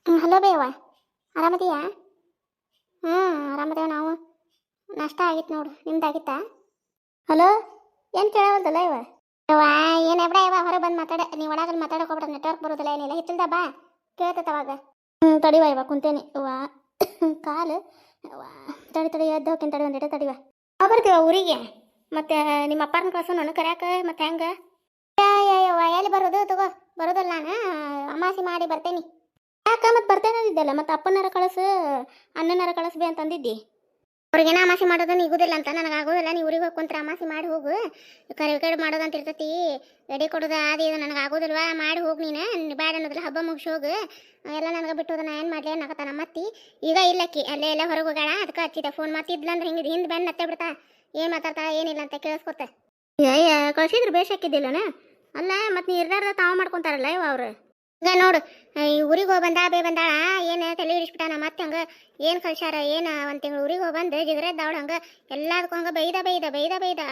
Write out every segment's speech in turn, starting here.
Hello ಬೇವ, ಆರಾಮದೀಯಾ? ಹ್ಞೂ, ಆರಾಮದೇವ ನಾವು. ನಾಷ್ಟ ಆಗಿತ್ತು ನೋಡು, ನಿಮ್ದಾಗಿತ್ತಾ? ಹಲೋ, ಏನು ಕೇಳವಲ್ದಲ್ಲ ಇವ? ಯವ್ವ, ಏನು ಎಬ್ಡ ಇವ ಹೊರಗೆ ಬಂದು ಮಾತಾಡ. ನೀವು ಒಳಗಲ್ಲಿ ಮಾತಾಡಕ್ಕೆ ಹೋಗ್ಬಿಡ, ನೆಟ್ವರ್ಕ್ ಬರೋದಿಲ್ಲ, ಏನಿಲ್ಲ. ಹಿತ್ತಲ್ದ ಬಾ, ಕೇಳ್ತೈತೆ ಅವಾಗ. ತಡಿವ ಇವ, ಕುಂತೇನಿ ಇವ. ಕಾಲು ಯವ್ವ, ತಡಿ ಎದ್ದು ಹೋಗ್ತೀನಿ, ತಡಿ ಒಂದಿಟ ತಡಿವ. ಯಾವ ಬರ್ತೀವ ಊರಿಗೆ? ಮತ್ತೆ ನಿಮ್ಮ ಅಪ್ಪಾರನ್ನ ಕಳ್ಸು ನಾನು ಕರ್ಯಾಕ, ಮತ್ತೆ ಹೆಂಗೆ? ಯವ್ವ, ಎಲ್ಲಿ ಬರೋದು? ತಗೋ, ಬರೋದಲ್ಲ ನಾನು ಅಮಾಸಿ ಮಾಡಿ ಬರ್ತೇನೆ. ಯಾಕ ಮತ್ತೆ ಬರ್ತೇನೆ ಅಂದಿದ್ದಲ್ಲ, ಮತ್ತೆ ಅಪ್ಪನಾರ ಕಳಿಸು ಅಣ್ಣನಾರ ಕಳಿಸ್ಬೇ ಅಂತ ಅಂದಿದ್ದಿ. ಅವ್ರಿಗೇನ ಅಮಾಸಿ ಮಾಡೋದು ನಿಗುದಿಲ್ಲ ಅಂತ ನನಗೆ ಆಗೋದಿಲ್ಲ. ನೀವು ಊರಿಗೆ ಹೋಗಿ ಕುಂತ್ರೆ ಅಮಾಸಿ ಮಾಡಿ ಹೋಗು. ಕಡೆ ಮಾಡೋದಂತ ಇರ್ತೈತಿ, ಎಡೆ ಕೊಡೋದು ಅದು ಇದು ನನಗೆ ಆಗೋದಿಲ್ವಾ, ಮಾಡಿ ಹೋಗಿ ನೀನು. ಬ್ಯಾಡ ಅನ್ನೋದಿಲ್ಲ, ಹಬ್ಬ ಮುಗಿಸಿ ಹೋಗು. ಎಲ್ಲ ನನಗೆ ಬಿಟ್ಟು ಹೋದ, ನಾ ಏನು ಮಾಡಲಿ ಅನ್ನಕತ್ತ ನಮ್ಮತ್ತಿ. ಈಗ ಇಲ್ಲಕ್ಕಿ ಅಲ್ಲೇ ಎಲ್ಲ ಹೊರಗೆ ಹೋಗ್ಯಾಳ, ಅದಕ್ಕೆ ಹಚ್ಚಿದೆ ಫೋನ್. ಮತ್ತಿದ್ಲಂದ್ರೆ ಹಿಂಗೆ ಹಿಂದೆ ಬೆನ್ನು ಹತ್ತೆ ಬಿಡ್ತಾ, ಏನು ಮಾತಾಡ್ತಾ ಏನಿಲ್ಲ ಅಂತ ಕೇಳಿಸ್ಕೊತ. ಏ ಕಳ್ಸಿದ್ರು ಬೇಷ್ ಹಾಕಿದ್ದಿಲ್ಲನ. ಅಲ್ಲ ಮತ್ತೆ ನೀ ಇರ್ದಾರ್ದ ತಾವು ಮಾಡ್ಕೊತಾರಲ್ಲ ಇವ ಅವ್ರು. ಈಗ ನೋಡು, ಈ ಊರಿಗೆ ಹೋಗಿ ಬಂದಾಳ, ಏನು ತಲೆ ಹಿಡಿಸ್ಬಿಟ್ಟಾನ. ಮತ್ತೆ ಹಂಗೆ ಏನು ಕಳ್ಸ್ಯಾರ, ಏನು ಒಂದು ತಿಂಗಳು ಊರಿಗೆ ಹೋಗಿ ಬಂದು ಜಿಗರೇದ್ದವಳು ಹಂಗೆ ಎಲ್ಲದಕ್ಕೂ ಹಂಗೆ ಬೈದ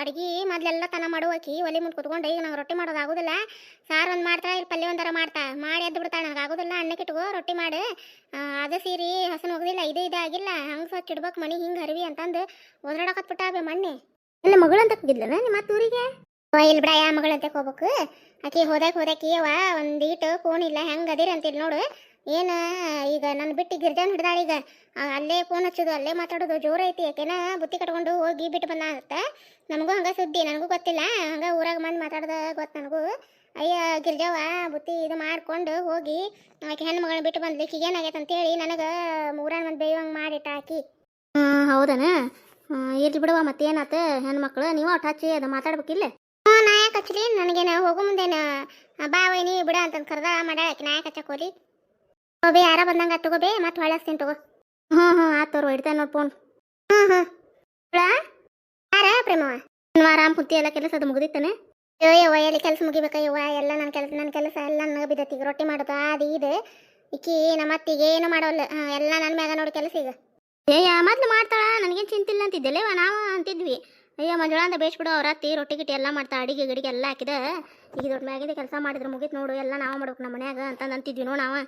ಅಡ್ಗೆ ಮೊದಲೆಲ್ಲ ತನ ಮಾಡುವಕಿ ಒಲೆ ಮುಂದೆ ಕುತ್ಕೊಂಡು. ಈಗ ನಂಗೆ ರೊಟ್ಟಿ ಮಾಡೋದು ಆಗೋದಿಲ್ಲ, ಸಾರು ಒಂದು ಮಾಡ್ತಾಳೆ, ಇಲ್ಲಿ ಪಲ್ಯ ಒಂಥರ ಮಾಡಿ ಎದ್ದು ಬಿಡ್ತಾಳೆ. ನನಗೆ ಆಗೋದಿಲ್ಲ, ಅನ್ನಕ್ಕೆ ಇಟ್ಕೋ ರೊಟ್ಟಿ ಮಾಡಿ, ಅದು ಸೀರೆ ಹಸನು ಹೋಗೋದಿಲ್ಲ, ಇದು ಆಗಿಲ್ಲ, ಹಂಗೆ ಸ್ವಚ್ಛ ಇಡ್ಬೇಕು ಮನೆ ಹಿಂಗೆ ಹರಿವಿ ಅಂತಂದು ಒದ್ರಾಡಕತ್ಬಿಟ್ಟಾವೆ ಮಣ್ಣೆ. ಎಲ್ಲ ಮಗಳು ಅಂತ ಹೋಗಿದ್ಲನ ನಿಮ್ಮ ಊರಿಗೆ? ಇಲ್ಲಿ ಬಿಡ, ಯಾ ಮಗಳಂತೆ ಹೋಗ್ಬೇಕು. ಆಕಿ ಹೋದಾಕಿ ಅವ ಒಂದೀಟು ಫೋನ್ ಇಲ್ಲ, ಹೆಂಗೆ ಅದಿರಿ ಅಂತಿಲ್ಲ ನೋಡು. ಏನು ಈಗ ನನ್ನ ಬಿಟ್ಟು ಗಿರ್ಜಾನ್ ಹಿಡ್ದಾಳ. ಈಗ ಅಲ್ಲೇ ಫೋನ್ ಹಚ್ಚೋದು, ಅಲ್ಲೇ ಮಾತಾಡೋದು ಜೋರ ಐತಿ. ಯಾಕೆನ ಬುತ್ತಿ ಕಟ್ಕೊಂಡು ಹೋಗಿ ಬಿಟ್ಟು ಬಂದ ಅಂತ ನಮಗೂ ಹಂಗೆ ಸುದ್ದಿ, ನನಗೂ ಗೊತ್ತಿಲ್ಲ. ಹಂಗೆ ಊರಾಗ ಮಂದಿ ಮಾತಾಡ್ದ ಗೊತ್ತು ನನಗೂ. ಅಯ್ಯ ಗಿರ್ಜವ್ವ ಬುತ್ತಿ ಇದು ಮಾಡ್ಕೊಂಡು ಹೋಗಿ ಆಕೆ ಹೆಣ್ಣು ಮಗಳನ್ನ ಬಿಟ್ಟು ಬಂದ್ಲಿಕ್ಕೆ ಏನಾಗೈತೆ ಅಂತೇಳಿ ನನಗೆ ಊರಾನ ಮಂದಿ ಬೇಯಂಗೆ ಮಾಡಿಟ್ಟ ಆಕಿ. ಹೌದನ? ಇರ್ಲಿ ಬಿಡುವ, ಮತ್ತೇನಾತ ಹೆಣ್ಮಕ್ಳು ನೀವು ಒಟ್ಟು ಹಚ್ಚಿ ಅದು ಮಾತಾಡ್ಬೇಕಿಲ್ಲ. ನಾ ಯಾಕೆ ಹಚ್ಚಲಿ? ನನಗೇನ ಹೋಗೋ ಮುಂದೇನ ಬಾವೈ ನೀ ಬಿಡ ಅಂತಂದು ಕರ್ದ ಮಾಡ್ಯಾಳಕಿ. ನಾ ಯಾಕೆ ಹಚ್ಚಕ್ಕೆ ಹೋಲಿ? ಹೋಬೇ, ಯಾರ ಬಂದಂಗೆ ತಗೋಬೇ, ಮತ್ತೆ ಹೊಳಸ್ತೀನಿ ತಗೋ. ಹ್ಞೂ ಆತವ್ರು ಇಡ್ತೇನೆ ನೋಡಿ ಫೋನ್. ಯಾರ ಪ್ರೇಮವ? ಆರಾಮ್ ಕುಂತಿ, ಎಲ್ಲ ಕೆಲಸ ಅದು ಮುಗಿದಿತ್ತಾನೆ? ಯವ್ವ ಎಲ್ಲಿ ಕೆಲಸ ಮುಗಿಬೇಕಯ್ಯವ್ವ, ಎಲ್ಲ ನನ್ನ ಕೆಲಸ ಎಲ್ಲ ನನಗೆ ಬಿದ್ದತಿ. ಈಗ ರೊಟ್ಟಿ ಮಾಡೋದು ಅದು ಇದು ಇಕ್ಕಿ ನಮ್ಮ ಅತ್ತಿಗೆ ಏನು ಮಾಡೋಲ್ಲ, ಎಲ್ಲ ನನ್ನ ಮ್ಯಾಗ ನೋಡಿ ಕೆಲಸ. ಈಗ ಮೊದ್ಲು ಮಾಡ್ತಾಳ, ನನಗೇನು ಚಿಂತಿಲ್ಲ ಅಂತಿದ್ದೆಲ್ಲವ ನಾವು ಅಂತಿದ್ವಿ. ಅಯ್ಯೋ ಮಂಜುಳ ಅಂತ ಬೇಯಿಸ್ಬಿಡು, ಅವ್ರ ಅತ್ತಿ ರೊಟ್ಟಿ ಗಿಟ್ಟಿ ಎಲ್ಲ ಮಾಡ್ತಾ, ಅಡಿಗೆ ಗಿಡಿಗೆ ಎಲ್ಲ ಹಾಕಿದ. ಈಗ ದೊಡ್ಡ ಮ್ಯಾಗಿಂದ ಕೆಲಸ ಮಾಡಿದ್ರೆ ಮುಗಿತು ನೋಡು, ಎಲ್ಲ ನಾವು ಮಾಡ್ಬೇಕು ನಮ್ಮ ಮನ್ಯಾಗ ಅಂತಂದು ಅಂತಿದ್ವಿ ನೋಡು ನಾವು.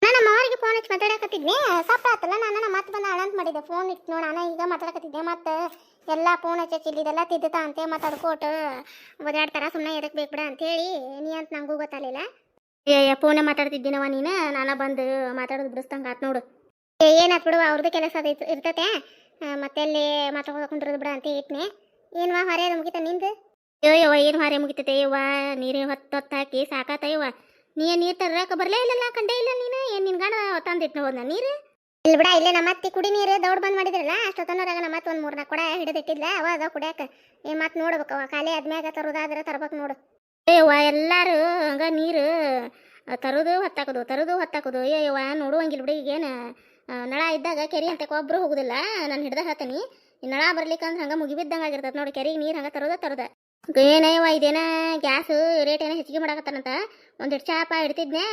ನಾನು ನಮ್ಮ ಅವರಿಗೆ ಫೋನ್ ಹಚ್ಚಿ ಮಾತಾಡಕತ್ತಿದ್ವಿ, ಸಪ್ಪ ಆತಲ್ಲ. ನಾನು ಮತ್ತೆ ಬಂದು ಅಳಂತ ಮಾಡಿದ್ದೆ ಫೋನ್ ಇಟ್ಟು ನೋಡು. ನಾನು ಈಗ ಮಾತಾಡಕತ್ತಿದ್ದೆ, ಮತ್ತು ಎಲ್ಲ ಫೋನ್ ಹಚ್ಚಿ ಇಲ್ಲಿದೆಲ್ಲ ತಿದ್ದುತ್ತಾ ಅಂತೆ, ಮತ್ತು ಅದು ಕೊಟ್ಟು ಓದಾಡ್ತಾರ, ಸುಮ್ಮನೆ ಎದಕ್ಕೆ ಬೇಕು ಬಿಡ ಅಂತೇಳಿ ನೀ ಅಂತ ನಂಗೂ ಗೊತ್ತಾಗಲಿಲ್ಲ. ಫೋನೇ ಮಾತಾಡ್ತಿದ್ದೀನವ ನೀನು, ನಾನು ಬಂದು ಮಾತಾಡೋದು ಬಿಡಿಸ್ದಂಗೆ ಆತು ನೋಡು. ಏನಾತ್ ಬಿಡುವ, ಅವ್ರದ್ದು ಕೆಲಸ ಅದು ಇರ್ತತೆ, ಮತ್ತೆ ಅಲ್ಲಿ ಮಾತಾಡೋದು ಕುಂದ್ರದು ಬಿಡ ಅಂತ ಇಟ್ನೆ. ಏನ್ವಾ ಹೊರೆ ಮುಗಿತ ನಿಂದು? ಯವ್ವ ಏನು ಹೊರೆ ಮುಗಿತೈತೆ ಯವ್ವ, ನೀರು ಹೊತ್ತು ಹಾಕಿ ಸಾಕಾತ ಯವ್ವ. ನೀರು ತರಕ ಬರಲೇ ಇಲ್ಲಲ್ಲ, ಕಂಡೇ ಇಲ್ಲ ನೀನು. ಏನು ನಿನ್ ಗಂಡ ತಂದಿಟ್ಟು ಹೋದ ನೀರು? ಇಲ್ಲಿ ಬಿಡ, ಇಲ್ಲೇ ನಮ್ಮ ಅತ್ತಿ ಕುಡಿ ನೀರು ದೌಡ್ ಬಂದ್ ಮಾಡಿದ್ರಲ್ಲ, ಅಷ್ಟೊತ್ತನರಾಗ ನಮ್ಮ ಮತ್ತೆ ಒಂದು 3-4 ಕೊಡ ಹಿಡಿದಿಟ್ಟಿದ್ಲ, ಅವ ಅದ ಕುಡಿಯಾಕ. ಏನು ಮತ್ತೆ ನೋಡ್ಬೇಕು, ಅವ ಖಾಲಿ ಆದ್ಮ್ಯಾಗ ತರೋದಾದ್ರೆ ತರ್ಬೇಕು ನೋಡು. ಯವ್ವ ಎಲ್ಲರೂ ಹಂಗ ನೀರು ತರೋದು ಹೊತ್ತಾಕೋದು ಯವ್ವ ನೋಡುವಂಗಿಲ್ಲ ಬಿಡಿ. ಈಗೇನು ನಳ ಇದ್ದಾಗ ಕೆರೆ ಅಂತ ಒಬ್ರು ಹೋಗುದಿಲ್ಲ, ನಾನು ಹಿಡ್ದ ಹೇಳ್ತೀನಿ. ಈ ನಳ ಬರ್ಲಿಕ್ಕಂದ್ರೆ ಹಂಗೆ ಮುಗಿಬಿದ್ದಂಗೆ ಆಗಿರ್ತದೆ ನೋಡಿ, ಕೆರೆಗೆ ನೀರು ಹಂಗೆ ತರೋದ. ಏನೇವ ಇದೇನ ಗ್ಯಾಸ್ ರೇಟ್ ಏನೋ ಹೆಚ್ಚಿಗೆ ಮಾಡಾಕತ್ತಾನಂತ. ಒಂದಿಟ್ಟು ಚಾಪ ಇಡ್ತಿದ್ನೆ,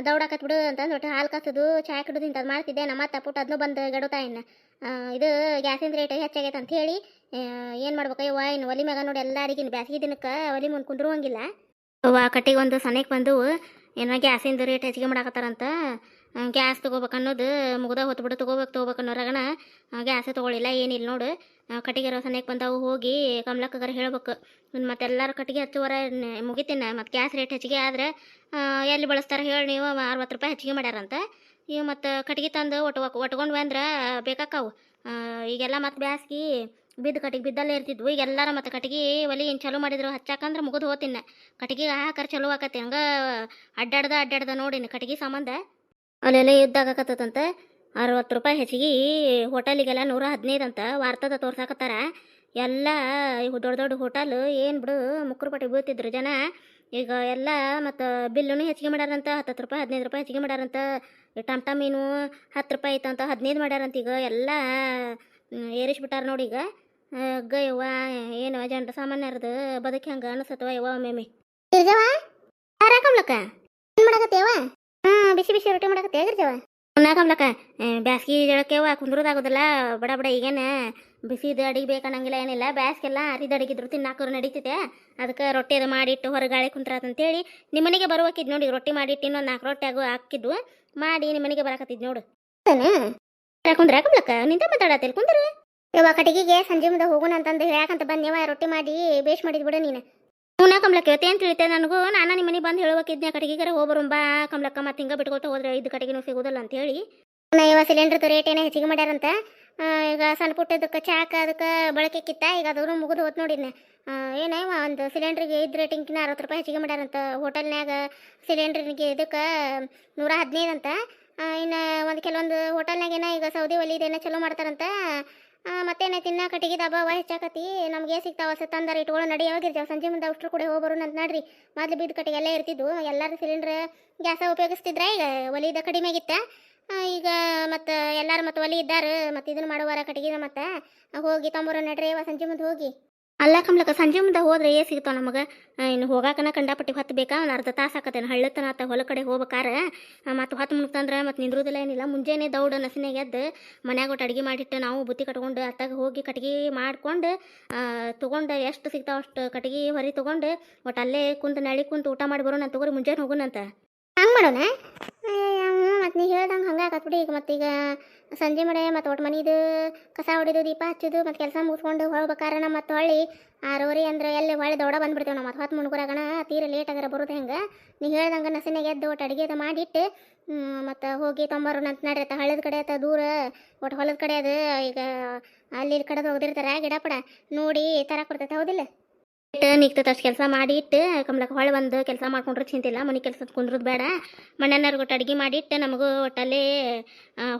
ದೌಡಾಕತ್ ಬಿಡು ಅಂತಂದು ಒಟ್ಟು ಹಾಲು ಕಾಸೋದು ಚಾ ಕಿಡೋದು ಇಂಥದ್ದು ಮಾಡ್ತಿದ್ದೆ. ನಮ್ಮ ಅತ್ತ ಪುಟ್ಟು ಅದನ್ನು ಬಂದು ಗಡುತ್ತಾ ಇನ್ನು ಇದು ಗ್ಯಾಸಿನ ರೇಟ್ ಹೆಚ್ಚಾಗೈತೆ ಅಂತ ಹೇಳಿ ಏನು ಮಾಡ್ಬೇಕಯ್ಯವ್ವ, ಇನ್ನು ಒಲಿ ಮ್ಯಾಗ ನೋಡಿ ಎಲ್ಲ ಅಡಿಗೆ ಬ್ಯಾಸಿಗೆ ದಿನಕ್ಕೆ ಒಲಿ ಮುಂದೆ ಕುಂದ್ರುವಂಗಿಲ್ಲ. ಅವ್ವ ಕಟ್ಟಿಗೆ ಒಂದು ಸನೇಕ್ ಬಂದು ಏನೋ ಗ್ಯಾಸಿಂದು ರೇಟ್ ಹೆಚ್ಚಿಗೆ ಮಾಡಾಕತ್ತಾರಂತ. ಗ್ಯಾಸ್ ತೊಗೋಬೇಕು ಅನ್ನೋದು ಮುಗ್ದ ಹೊತ್ಬಿಟ್ಟು ತೊಗೋಬೇಕು ಅನ್ನೋರಾಗಣ ಗ್ಯಾಸೇ ತೊಗೊಳಿಲ್ಲ, ಏನಿಲ್ಲ ನೋಡು. ಕಟ್ಟಿಗೆ ಸನೇಕ್ ಬಂದವು, ಹೋಗಿ ಕಮ್ಲಕ್ಕಗಾರ ಹೇಳ್ಬೇಕು. ಮತ್ತೆಲ್ಲರೂ ಕಟ್ಟಿಗೆ ಹಚ್ಚುವರ ಮುಗಿತೀನಿ. ಮತ್ತು ಗ್ಯಾಸ್ ರೇಟ್ ಹೆಚ್ಚಿಗೆ ಆದರೆ ಎಲ್ಲಿ ಬಳಸ್ತಾರೆ ಹೇಳಿ, ನೀವು 60 ರೂಪಾಯಿ ಹೆಚ್ಚಿಗೆ ಮಾಡ್ಯಾರಂತ. ಇವು ಮತ್ತು ಕಟ್ಟಿಗೆ ತಂದು ಒಟ್ಕೊಂಡು ಅಂದ್ರೆ ಬೇಕಾಕಾವು. ಈಗೆಲ್ಲ ಮತ್ತು ಬ್ಯಾಸ್ಗಿ ಕಟ್ಟಿಗೆ ಬಿದ್ದಲ್ಲೇ ಇರ್ತಿದ್ವು. ಈಗೆಲ್ಲರ ಮತ್ತು ಕಟ್ಟಿಗೆ ಒಲಿ ಏನು ಚಲೋ ಮಾಡಿದ್ರು ಹಚ್ಚಾಕಂದ್ರೆ ಮುಗಿದು ಹೋತಿನ್ನ. ಕಟ್ಟಿಗೆ ಹಾಕರ್ ಚಲೋ ಆಕತಿ, ಹಂಗೆ ಅಡ್ಡಾಡ್ದ ನೋಡಿನ ಕಟ್ಟಿಗೆ ಸಂಬಂಧ ಅಲ್ಲೆಲ್ಲ ಯುದ್ಧ ಆಗಕತ್ತಂತ. 60 ರೂಪಾಯಿ ಹೆಚ್ಚಿಗೆ, ಹೋಟೆಲಿಗೆಲ್ಲ 115 ಅಂತ ವಾರ್ತದ ತೋರ್ಸಾಕತ್ತಾರ. ಎಲ್ಲ ದೊಡ್ಡ ಹೋಟೆಲ್ ಏನು ಬಿಡು ಮುಕ್ಕರು ಪಟ್ಟಿ ಬೀಳ್ತಿದ್ರು ಜನ. ಈಗ ಎಲ್ಲ ಮತ್ತು ಬಿಲ್ಲೂ ಹೆಚ್ಚಿಗೆ ಮಾಡ್ಯಾರಂತ, 10 ರೂಪಾಯಿ 15 ರೂಪಾಯಿ ಹೆಚ್ಚಿಗೆ ಮಾಡ್ಯಾರಂತ. ಟಮ್ ಮೀನು 10 ರೂಪಾಯಿ ಐತಂತ 15 ಮಾಡ್ಯಾರಂತ. ಈಗ ಎಲ್ಲ ಏರಿಸ್ಬಿಟ್ಟಾರ ನೋಡಿ. ಈಗ ಯವ್ವ ಏನು ಜನರ ಸಾಮಾನ್ಯರದು ಬದುಕಿ ಹಂಗೆ ಅನಿಸತ್ವ ಯವ್ವ ಒಮ್ಮೆ. ಆರಾಕಮ್ಲಕ್ಕ ಏನು ಮಾಡಕತ್ತೇವ? ಬಿಸಿ ರೊಟ್ಟಿ ಮಾಡಕತ್ತೆ ಆಗಿರ್ತೀವ. ಕಮ್ಲಕ್ಕ ಬ್ಯಾಸ್ಗಿ ಜಳಕ್ಕೆವ ಕುಂದ್ರದಾಗೋದಿಲ್ಲ ಬಡ ಈಗೇನು ಬಿಸಿದು ಅಡಿಗೆ ಬೇಕನ್ನಂಗಿಲ್ಲ ಏನಿಲ್ಲ ಬ್ಯಾಸ್ಗೆಲ್ಲ ಅರಿದ ಅಡಿಗಿದ್ರು ತಿನ್ನಾಕರು ನಡೀತಿದೆ ಅದಕ್ಕೆ ರೊಟ್ಟಿ ಅದು ಮಾಡಿಟ್ಟು ಹೊರಗೆ ಗಾಳಿ ಕುಂತ್ರಾತಂತೇಳಿ ನಿಮ್ಮ ಮನೆಗೆ ಬರುವಕ್ಕಿದ್ ನೋಡಿ ರೊಟ್ಟಿ ಮಾಡಿಟ್ಟು ಇನ್ನೊಂದು 4 ರೊಟ್ಟಿ ಆಗು ಹಾಕಿದ್ವು ಮಾಡಿ ನಿಮ್ಮ ಮನೆಗೆ ಬರಾಕತ್ತಿದ್ ನೋಡು ಕುಂದ್ರ ಕುಂಬ್ಲಕ್ಕ ನಿಂತ ಮಾತಾಡತ್ತಿಲ್ಲ ಕುಂದ್ರ ಇವ ಕಟ್ಟಿಗೆಗೆ ಸಂಜೆ ಮುಂದೆ ಹೋಗೋಣ ಅಂತಂದು ಹೇಳಕಂತ ಬಂದೇವ ರೊಟ್ಟಿ ಮಾಡಿ ಬೇಷ್ ಮಾಡಿದ್ ಬಿಡ ನೀನು ಹೂನಾ ಕಮಲಕ್ಕ ಇವತ್ತು ಏನು ತಿಳಿತೆ ನನಗೂ ನಾನು ನಿಮ್ಮ ಮನೆ ಬಂದು ಹೇಳುವಕ್ಕಿದ್ನೆ ಕಟ್ಟಿಗೆಗಾರ ಹೋಗ್ಬರುಂಬಾ ಕಮಲಕ್ಕ ಮತ್ತೆ ಹಿಂಗೆ ಬಿಟ್ಕೊತ ಹೋದ್ರೆ 5 ಕಟ್ಟಿಗೆನೂ ಸಿಗೋದಿಲ್ಲ ಅಂತ ಹೇಳಿ ಇವ ಸಿಲಿಂಡರ್ದು ರೇಟ್ ಏನೋ ಹೆಚ್ಚಿಗೆ ಮಾಡ್ಯಾರಂತ ಈಗ ಸಣ್ಣ ಪುಟ್ಟದಕ್ಕೆ ಚಾಕ ಅದಕ್ಕೆ ಬಳಕೆ ಕಿತ್ತ ಈಗ ಅದನ್ನು ಮುಗಿದು ಹೋತ್ ನೋಡಿದ್ನೆ ಏನೇವ ಒಂದು ಸಿಲಿಂಡ್ರಿಗೆ 5 ರೇಟಿಂಗ್ಕಿನ 60 ರೂಪಾಯಿ ಹೆಚ್ಚಿಗೆ ಮಾಡ್ಯಾರಂತ ಹೋಟೆಲ್ನಾಗ ಸಿಲಿಂಡ್ರಿಗೆ ಇದಕ್ಕೆ 115 ಅಂತ ಇನ್ನು ಒಂದು ಕೆಲವೊಂದು ಹೋಟೆಲ್ನಾಗ ಏನೋ ಈಗ ಸೌದಿ ಒಲಿದೇನೋ ಚಲೋ ಮಾಡ್ತಾರಂತ ಮತ್ತೇನೆ ತಿನ್ನ ಕಟ್ಟಿಗೆ ಅಭಾವ ಹೆಚ್ಚಾಕತಿ ನಮ್ಗೆ ಸಿಗ್ತಾವ ತಂದಾರ ಇಟ್ಕೊಳ್ಳೋ ನಡಿ ಯಾವಾಗಿರ್ತಾವ ಸಂಜೆ ಮುಂದೆ ಅಷ್ಟ್ರು ಕೂಡ ಹೋಗ್ಬರು ಅಂತ ನೋಡ್ರಿ ಮೊದ್ಲು ಬಿದ್ದು ಕಟ್ಟಿಗೆ ಎಲ್ಲ ಇರ್ತಿದ್ವು ಎಲ್ಲರೂ ಸಿಲಿಂಡ್ರ್ ಗ್ಯಾಸ ಉಪಯೋಗಿಸ್ತಿದ್ರ ಈಗ ಒಲಿದ ಕಡಿಮೆ ಆಗಿತ್ತ ಈಗ ಮತ್ತು ಎಲ್ಲರೂ ಮತ್ತು ಒಲಿ ಇದ್ದಾರೆ ಮತ್ತು ಇದನ್ನು ಮಾಡುವಾರ ಕಟ್ಟಿಗೆ ಮತ್ತು ಹೋಗಿ ತೊಂಬರೋ ನಡ್ರಿ ಸಂಜೆ ಮುಂದೆ ಹೋಗಿ ಅಲ್ಲ ಕಮ್ಲಕ್ಕ ಸಂಜೆ ಮುಂದೆ ಹೋದ್ರೆ ಸಿಗ್ತಾವ ನಮಗೆ ಇನ್ನು ಹೋಗಾಕನ ಕಂಡಾಪಟ್ಟಿ ಹೊತ್ತು ಬೇಕಾ ಒಂದು ಅರ್ಧ ತಾಸು ಆಕತ್ತೇನೆ ಹಳ್ಳತನ ಆತ ಹೊಲ ಕಡೆ ಹೋಗ್ಬೇಕಾರೆ ಮತ್ತು ಹೊತ್ತು ಮುಗ್ತಂದ್ರೆ ಮತ್ತು ನಿಂದ್ರುದಿಲ್ಲ ಏನಿಲ್ಲ ಮುಂಜಾನೆ ದೌಡ ನಸಿನಾಗ ಎದ್ದು ಮನ್ಯಾಗ ಒಟ್ಟು ಅಡುಗೆ ಮಾಡಿಟ್ಟು ನಾವು ಬುತ್ತಿ ಕಟ್ಕೊಂಡು ಅತ್ತಾಗ ಹೋಗಿ ಕಟ್ಗೆ ಮಾಡ್ಕೊಂಡು ತೊಗೊಂಡು ಎಷ್ಟು ಸಿಗ್ತಾವ ಅಷ್ಟು ಕಟ್ಗೆ ಹೊರಿ ತೊಗೊಂಡು ಒಟ್ಟು ಅಲ್ಲೇ ಕುಂತು ನಳಿ ಕುಂತು ಊಟ ಮಾಡಿ ಬರೋಣ ತಗೋರಿ ಮುಂಜಾನೆ ಹೋಗೋಣಂತ ಹಂಗೆ ಮಾಡೋಣ ಮತ್ತು ನೀ ಹೇಳ್ದಂಗೆ ಹಂಗೆ ಆಕತ್ಬಿಡಿ ಈಗ ಮತ್ತೀಗ ಸಂಜೆ ಮಳೆ ಮತ್ತು ಒಟ್ಟು ಮನೆದು ಕಸ ಹೊಡಿದು ದೀಪ ಹಚ್ಚೋದು ಮತ್ತು ಕೆಲಸ ಮುಗಿಸ್ಕೊಂಡು ಹೋಗ್ಬೇಕಾರೆ ಮತ್ತು ಹೊಳ್ಳಿ 6:30 ಅಂದ್ರೆ ಎಲ್ಲಿ ಹೊಳ್ಳಿ ದೌಡ ಬಂದ್ಬಿಡ್ತೇವೆ ನಾವು ಮತ್ತು ಹೊತ್ತು ಮುಣ್ಗುರಾಗಣ ತೀರ ಲೇಟ್ ಆಗ್ಯಾರ ಬರೋದು ಹೆಂಗೆ ನೀ ಹೇಳ್ದಂಗೆ ನಸಿನಾಗ ಎದ್ದು ಒಟ್ಟು ಅಡುಗೆ ಅದು ಮಾಡಿಟ್ಟು ಮತ್ತು ಹೋಗಿ ತೊಂಬರೋಣ ಅಂತ ನಡ್ರಿ ಹಳ್ಳದ ಕಡೆ ಆತ ದೂರ ಒಟ್ಟು ಹೊಲದ ಕಡೆ ಅದು ಈಗ ಅಲ್ಲಿ ಕಡೆದು ಹೋಗಿರ್ತಾರೆ ಗಿಡ ಪಡ ನೋಡಿ ತರಕ್ಕೆ ಕೊಡ್ತೈತೆ ಹೌದಿಲ್ಲ ನಿಗ್ತೈತೆ ಅಷ್ಟು ಕೆಲಸ ಮಾಡಿ ಇಟ್ಟು ಕಮ್ಲಕ್ಕೆ ಹೊಳೆ ಬಂದು ಕೆಲಸ ಮಾಡ್ಕೊಂಡ್ರೆ ಚಿಂತಿಲ್ಲ ಮನೆ ಕೆಲಸದ ಕುಂದ್ರದು ಬೇಡ ಮಣ್ಣೆಣ್ಣರ್ಗೆ ಒಟ್ಟು ಅಡುಗೆ ಮಾಡಿಟ್ಟು ನಮಗೂ ಒಟ್ಟಲ್ಲಿ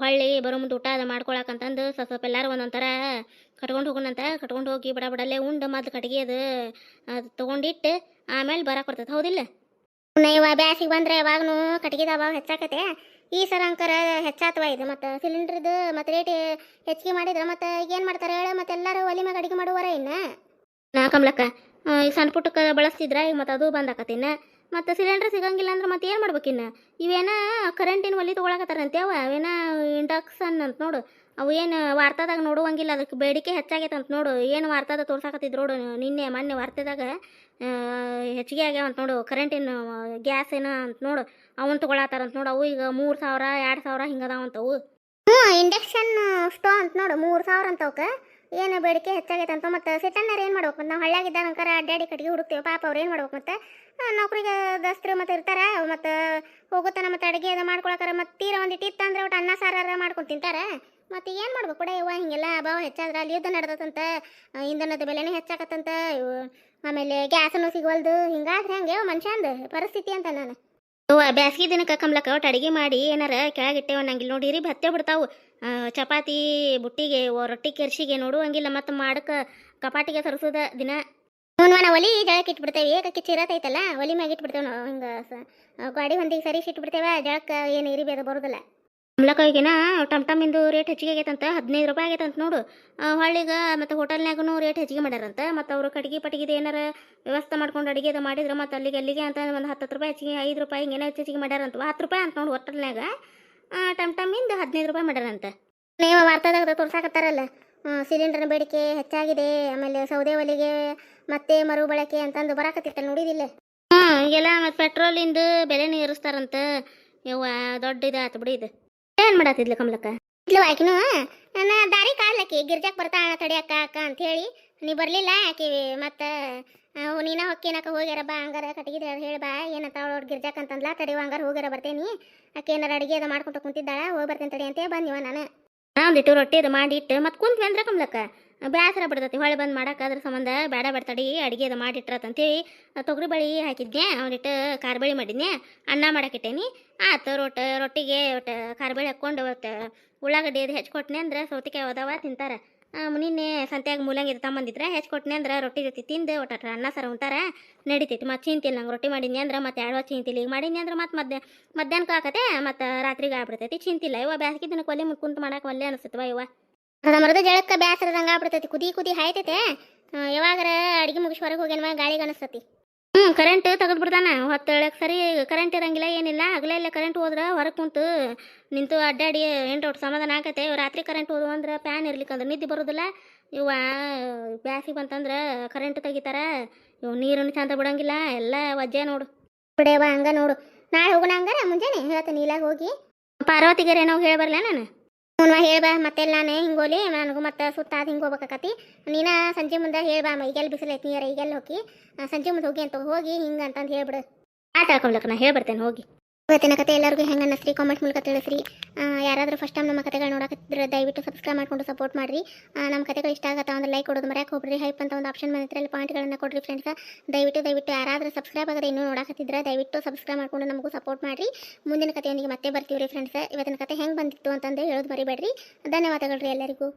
ಹೊಳ್ಳಿ ಬರೋ ಮುಂದೆ ಊಟ ಅದು ಮಾಡ್ಕೊಳಕಂತಂದು ಸ್ವಲ್ಪ ಎಲ್ಲರೂ ಒಂದೊಂದು ಥರ ಕಟ್ಕೊಂಡು ಹೋಗೋಣಂತ ಕಟ್ಕೊಂಡು ಹೋಗಿ ಬಡ ಬಡಲ್ಲೇ ಉಂಡು ಮೊದ್ಲು ಕಟ್ಗೆ ಅದು ತೊಗೊಂಡಿಟ್ಟು ಆಮೇಲೆ ಬರಕ್ಕೆ ಬರ್ತೈತೆ ಹೌದಿಲ್ಲ ಇವ ಬ್ಯಾಸಿಗೆ ಬಂದರೆ ಯಾವಾಗೂ ಕಟ್ಗೆದ ಅಭಾವ ಹೆಚ್ಚಾಕತೆ ಈ ಸರ ಅಂಕರ ಹೆಚ್ಚಾತ್ವ ಇದು ಮತ್ತು ಸಿಲಿಂಡ್ರದ್ದು ಮತ್ತು ರೇಟ್ ಹೆಚ್ಚಿಗೆ ಮಾಡಿದ್ರೆ ಮತ್ತು ಏನು ಮಾಡ್ತಾರೆ ಹೇಳ ಮತ್ತು ಎಲ್ಲರೂ ಒಲಿ ಮ್ಯಾಗ ಅಡುಗೆ ಮಾಡುವಾರ ಇನ್ನು ನಾ ಕಮ್ಲಕ್ಕ ಈಗ ಸಣ್ಣ ಪುಟ್ಟಕ್ಕೆ ಬಳಸ್ತಿದ್ರ ಈಗ ಮತ್ತು ಅದು ಬಂದಾಕತ್ತಿನ ಮತ್ತು ಸಿಲಿಂಡರ್ ಸಿಗಂಗಿಲ್ಲ ಅಂದ್ರೆ ಮತ್ತೆ ಏನು ಮಾಡ್ಬೇಕಿನ್ನ ಇವೇನ ಕರೆಂಟಿನ ಒಲಿ ತೊಗೊಳಕತ್ತಾರಂತೆ ಅವೇನ ಇಂಡಕ್ಷನ್ ಅಂತ ನೋಡು ಅವು ಏನು ವಾರ್ತಾದಾಗ ನೋಡುವಂಗಿಲ್ಲ ಅದಕ್ಕೆ ಬೇಡಿಕೆ ಹೆಚ್ಚಾಗೈತೆ ಅಂತ ನೋಡು ಏನು ವಾರ್ತಾದ ತೋರ್ಸಾಕತ್ತಿದ್ರು ನೋಡು ನಿನ್ನೆ ಮೊನ್ನೆ ವಾರ್ತೆದಾಗ ಹೆಚ್ಚಿಗೆ ಆಗ್ಯಾವಂತ ನೋಡು ಕರೆಂಟಿನ ಗ್ಯಾಸ್ ಏನ ಅಂತ ನೋಡು ಅವನ್ನ ತೊಗೊಳತ್ತಾರಂತ ನೋಡು ಅವು ಈಗ 3,000 2,000 ಹಿಂಗದಾವಂತವು ಇಂಡಕ್ಷನ್ ಸ್ಟೋವ್ ಅಂತ ನೋಡು 3,000 ಅಂತವಕ್ಕೆ ಏನು ಬೇಡಿಕೆ ಹೆಚ್ಚಾಗೈತೆ ಅಂತ ಮತ್ತು ಸಿಟ್ಟಣ್ಣರು ಏನು ಮಾಡ್ಬೇಕು ಮತ್ತು ನಾವು ಹಳ್ಳಿಯಾಗಿದ್ದಾನಂಕಾರ ಅಡ್ಡಾಡಿ ಕಟ್ಟಿಗೆ ಹುಡುಕ್ತೇವೆ ಪಾಪ ಅವ್ರು ಏನು ಮಾಡ್ಬೇಕು ಮತ್ತು ನೌಕರಿಗೆ ದಸ್ತರು ಮತ್ತು ಇರ್ತಾರೆ ಮತ್ತು ಹೋಗುತ್ತಾನ ಮತ್ತು ಅಡುಗೆ ಅದು ಮಾಡ್ಕೊಳಕ್ಕಾರ ಮತ್ತು ತೀರ ಒಂದಿಟ್ಟು ಇತ್ತಂದ್ರೆ ಒಟ್ಟು ಅನ್ನ ಸಾರಾರ ಮಾಡ್ಕೊಂಡು ತಿಂತಾರೆ ಮತ್ತು ಏನು ಮಾಡ್ಬೇಕು ಕೂಡ ಇವ ಹಿಂಗೆಲ್ಲ ಅಭಾವ ಹೆಚ್ಚಾದ್ರೆ ಅಲ್ಲಿ ಯುದ್ಧ ನಡೆದತ್ತಂತ ಇಂಧನದ ಬೆಲೆನೇ ಹೆಚ್ಚಾಕತ್ತಂತ ಆಮೇಲೆ ಗ್ಯಾಸನ್ನು ಸಿಗವಲ್ದು ಹಿಂಗಾದ್ರೆ ಹಂಗೆ ಮನುಷ್ಯಂದು ಪರಿಸ್ಥಿತಿ ಅಂತ ನಾನು ಬ್ಯಾಸ್ಗೆ ದಿನಕ್ಕೆ ಕಮ್ಲಕ್ಕ ಒಟ್ಟು ಅಡುಗೆ ಮಾಡಿ ಏನಾರ ಕೆಳಗಿಟ್ಟೇವ ನಂಗಿಲ್ಲ ನೋಡಿರಿ ಭತ್ತೆ ಬಿಡ್ತಾವು ಚಪಾತಿ ಬುಟ್ಟಿಗೆ ರೊಟ್ಟಿ ಕೆರ್ಸಿಗೆ ನೋಡುವಂಗಿಲ್ಲ ಮತ್ತು ಮಾಡಕ್ಕೆ ಕಪಾಟಿಗೆ ಸರಿಸೋದ ದಿನ ನಾವು ಒಲಿ ಜಳಕ್ಕೆ ಇಟ್ಬಿಡ್ತೇವೆ ಏಕಕ್ಕೆ ಚಿರತೈತಲ್ಲ ಒಲಿ ಮ್ಯಾಗ ಇಟ್ಬಿಡ್ತೇವೆ ನಾವು ಹಿಂಗೆ ಗಾಡಿ ಹೊಂದಿಗೆ ಸರಿಸಿ ಇಟ್ಬಿಡ್ತೇವೆ ಜಳಕ್ಕೆ ಏನು ಇರಿಬೇದ ಬರೋದಿಲ್ಲ ಕಮ್ಲಕ್ಕಾಗಿನ ಟಮ್ಟಮಿಂದು ರೇಟ್ ಹೆಚ್ಚಿಗೆ ಆಗೈತಂತ 15 ರೂಪಾಯಿ ಆಗೈತಂತ ನೋಡು ಹೊಳ್ಳಿಗೆ ಮತ್ತು ಹೋಟೆಲ್ನಾಗೂ ರೇಟ್ ಹೆಚ್ಚಿಗೆ ಮಾಡ್ಯಾರಂತ ಮತ್ತು ಅವರು ಕಟ್ಟಿಗೆ ಪಟ್ಟಿಗೆ ಏನಾರ ವ್ಯವಸ್ಥೆ ಮಾಡ್ಕೊಂಡು ಅಡುಗೆ ಅದು ಮಾಡಿದ್ರೆ ಮತ್ತು ಅಲ್ಲಿಗೆ ಅಂತ ಒಂದು 10 ರೂಪಾಯಿ ಹೆಚ್ಚಿಗೆ 5 ರೂಪಾಯಿ ಹಿಂಗೇನೋ ಹೆಚ್ಚಿಗೆ ಮಾಡ್ಯಾರಂತ 10 ರೂಪಾಯಿ ಅಂತ ನೋಡು ಹೋಟೆಲ್ನಾಗ ಟಮ್ಟಮಿಂದ 15 ರೂಪಾಯಿ ಮಾಡ್ಯಾರಂತ ನೀವು ವಾರ್ತಾದಾಗ ತೋರ್ಸಾಕತ್ತಾರಲ್ಲ ಸಿಲಿಂಡರ್ನ ಬೇಡಿಕೆ ಹೆಚ್ಚಾಗಿದೆ ಆಮೇಲೆ ಸೌದೆ ಒಲೆಗೆ ಮತ್ತೆ ಮರುಬಳಕೆ ಅಂತಂದು ಬರಾಕತ್ತಿರ್ತಾರೆ ನೋಡಿದಿಲ್ಲ ಈಗೆಲ್ಲ ಮತ್ತು ಪೆಟ್ರೋಲಿಂದು ಬೆಲೆನೂ ಏರಿಸ್ತಾರಂತ ಯವ್ವ ದೊಡ್ಡ ಇದು ಆತು ಬಿಡಿ ಇದು ಏನು ಮಾಡತ್ತಿದ್ಲು ಕಮ್ಲಕ್ಕ ಇದ್ಲು ಆಕಿನೂ ನನ್ನ ದಾರಿ ಕಾದ್ಲಕ್ಕಿ ಗಿರ್ಜಾಕ್ ಬರ್ತಾಳ ತಡಿಯಕ್ಕ ಅಕ್ಕ ಅಂತ ಹೇಳಿ ನೀ ಬರಲಿಲ್ಲ ಆಕಿ ಮತ್ತು ನೀನ ಹೊಕ್ಕೇನಕ್ಕ ಹೋಗ್ಯಾರ ಬಾ ಹಂಗಾರ ಕಟ್ಟಿಗೆ ಹೇಳಿ ಬಾ ಏನಂತ ಅವಳು ಗಿರ್ಜಾಕ್ ಅಂತಂದ್ಲ ತಡಿವ ಹಂಗಾರ ಹೋಗ್ಯಾರ ಬರ್ತೇನಿ ಆಕೆ ಏನಾರ ಅಡುಗೆ ಅದು ಮಾಡ್ಕೊಂತ ಕುಂತಿದ್ದಾಳ ಹೋಗಿ ಬರ್ತೇನೆ ತಡಿ ಅಂತೇಳಿ ಬಂದಿವ ನಾನು ಒಂದಿಟ್ಟು ರೊಟ್ಟಿ ಅದು ಮಾಡಿಟ್ಟು ಮತ್ತು ಕುಂತ್ವಿ ಅಂದ್ರೆ ಕಮ್ಲಕ್ಕ ಬೇಸರ ಬಿಡ್ತೈತಿ ಹೊಳೆ ಬಂದು ಮಾಡಕ್ಕೆ ಅದ್ರ ಸಂಬಂಧ ಬೇಡ ತಡಿ ಅಡುಗೆ ಅದು ಮಾಡಿಟ್ರತಂತೇಳಿ ತೊಗರಿ ಬಳಿ ಹಾಕಿದ್ನೆ ಒಂದಿಟ್ಟು ಖಾರಬೇಳಿ ಮಾಡಿದ್ನೆ ಅನ್ನ ಮಾಡಾಕಿಟ್ಟೇನಿ ಆತು ರೊಟ್ಟಿಗೆ ಒಟ್ಟು ಖಾರಬೇಳಿ ಹಾಕ್ಕೊಂಡು ಒಟ್ಟು ಉಳ್ಳಾಗಡ್ಡಿ ಅದು ಹೆಚ್ಕೊಟ್ನೆ ಅಂದ್ರೆ ಸೌತಿಕಾಯಿ ಅದಾವ ತಿಂತಾರೆ ನಿನ್ನೆ ಸಂತ್ಯಾಗ ಮೂಲಂಗಿ ಇದು ತಗೊಂಬಂದಿದ್ರೆ ಹೆಚ್ಕೊಟ್ನೆ ಅಂದ್ರೆ ರೊಟ್ಟಿ ಜೊತೆ ತಿಂದು ಒಟ್ಟು ಅನ್ನ ಸಾರು ಉಂಟಾರ ನಡಿತೈತಿ ಮತ್ತು ಚಿಂತಿಲ್ಲ ನಂಗೆ ರೊಟ್ಟಿ ಮಾಡಿದ್ನಿ ಅಂದ್ರೆ ಮತ್ತು 2 ಹೊತ್ತು ಚಿಂತಿಲ್ಲ ಈಗ ಮಾಡಿದ್ನಿ ಅಂದ್ರೆ ಮತ್ತು ಮಧ್ಯಾಹ್ನಕ್ಕೆ ಆಕತೆ ಮತ್ತು ರಾತ್ರಿಗೆ ಆಗ್ಬಿಡ್ತೈತಿ ಚಿಂತಿಲ್ಲ ಇವ ಬ್ಯಾಸ್ಗೆ ದಿನಕ್ಕೆ ಒಲೆ ಮುಂದೆ ಕುಂತು ಮಾಡಕ್ಕೆ ಒಲ್ಲೆ ಅನಿಸ್ತವ ಇವ ಮರದ ಜಳಕ್ಕೆ ಬ್ಯಾಸರದಂಗೆ ಆಗ್ಬಿಡ್ತೈತಿ ಕುದಿ ಹಾಯ್ತೈತೆ ಯಾವಾಗಾರ ಅಡುಗೆ ಮುಗಿಸಿ ಹೊರಗೆ ಹೋಗ್ಯಾನ ಗಾಳಿಗೆ ಅನಿಸ್ತತಿ ಕರೆಂಟ್ ತೆಗೆದು ಬಿಡ್ತಾನ ಹೊತ್ತು ಹೇಳಕ್ಕೆ ಸರಿ. ಕರೆಂಟ್ ಇರಂಗಿಲ್ಲ ಏನಿಲ್ಲ. ಹಗಲೆಲ್ಲ ಕರೆಂಟ್ ಹೋದ್ರೆ ಹೊರಗೆ ಕುಂತು ನಿಂತು ಅಡ್ಡಾಡಿ ಎಂಟು ಸಮಾಧಾನ ಆಕತೆ. ರಾತ್ರಿ ಕರೆಂಟ್ ಹೋದ್ವು ಅಂದ್ರೆ ಫ್ಯಾನ್ ಇರ್ಲಿಕ್ಕಂದ್ರೆ ನಿದ್ದೆ ಬರೋದಿಲ್ಲ. ಇವ ಬ್ಯಾಸಿಗೆ ಬಂತಂದ್ರೆ ಕರೆಂಟ್ ತೆಗಿತಾರ. ಇವು ನೀರನ್ನು ಚಂದ ಬಿಡಂಗಿಲ್ಲ. ಎಲ್ಲ ವಜ್ಜೆ ನೋಡು ಬಿಡೇವ. ಹಂಗ ನೋಡು, ನಾಳೆ ಹೋಗೋಣ ಹಂಗಾರ. ಮುಂಜಾನೆ ಹೇಳ್ತೀನಿ ನೀಲಾಗ ಹೋಗಿ ಪಾರ್ವತಿಗೆ ಏನೋ ಹೇಳಿ ಬರಲ್ಲ ನಾನು. ಹ್ಞೂ ಹೇಳ್ಬಾ. ಮತ್ತೆಲ್ಲ ನಾನೇ ಹಿಂಗೋಲಿ ನನಗೂ ಮತ್ತೆ ಸುತ್ತಾದ ಹಿಂಗೆ ಹೋಗ್ಬೇಕಾಕತಿ. ನೀನ ಸಂಜೆ ಮುಂದೆ ಹೇಳ್ಬಾ. ಈಗೆಲ್ಲ ಬಿಸಿಲೈತಿ ನೀರ, ಈಗೆಲ್ಲ ಹೋಗಿ ಸಂಜೆ ಮುಂದೆ ಹೋಗಿ ಅಂತ ಹೋಗಿ ಹಿಂಗೆ ಅಂತಂದು ಹೇಳ್ಬಿಡು. ಆಟಾಡ್ಕೊಳ್ಲಕ್ಕ ನಾ ಹೇಳ್ಬರ್ತೇನೆ ಹೋಗಿ. ಇವತ್ತಿನ ಕತೆ ಎಲ್ಲರಿಗೂ ಹೆಂಗೆ ಅನ್ನಿಸ್ರಿ ಕಾಮೆಂಟ್ ಮೂಲಕ ತಿಳಿಸ್ರಿ. ಯಾರಾದರೂ ಫಸ್ಟ್ ಟೈಮ್ ನಮ್ಮ ಕತೆಗಳು ನೋಡಕತ್ತಿದ್ರೆ ದಯವಿಟ್ಟು ಸಬ್ಸ್ಕ್ರೈಬ್ ಮಾಡ್ಕೊಂಡು ಸಪೋರ್ಟ್ ಮಾಡಿರಿ. ನಮ್ಮ ಕತೆಗಳು ಇಷ್ಟ ಆಗತ್ತಾ ಒಂದು ಲೈಕ್ ಕೊಡೋದು ಮರ್ಯಾಕೆ ಹೋಗ್ರಿ. ಹೈಪ್ ಅಂತ ಒಂದು ಆಪ್ಷನ್ ಬಂದಿದ್ರೆ ಅಲ್ಲಿ ಪಾಯಿಂಟ್ಗಳನ್ನು ಕೊಡ್ರಿ ಫ್ರೆಂಡ್ಸ್. ದಯವಿಟ್ಟು ಯಾರಾದರೂ ಸಬ್ಸ್ಕ್ರೈಬ್ ಆಗದೆ ಇನ್ನೂ ನೋಡಕತ್ತಿದ್ರೆ ದಯವಿಟ್ಟು ಸಬ್ಸ್ಕ್ರೈಬ್ ಮಾಡ್ಕೊಂಡು ನಮಗೂ ಸಪೋರ್ಟ್ ಮಾಡಿರಿ. ಮುಂದಿನ ಕತೆಯೊಂದಿಗೆ ಮತ್ತೆ ಬರ್ತೀವಿ ರೀ ಫ್ರೆಂಡ್ಸ್. ಇವತ್ತಿನ ಕತೆ ಹೆಂಗೆ ಬಂದಿತ್ತು ಅಂತಂದು ಹೇಳೋದು ಮರಿಬೇಡ್ರಿ. ಧನ್ಯವಾದಗಳು ರೀ ಎಲ್ಲರಿಗೂ.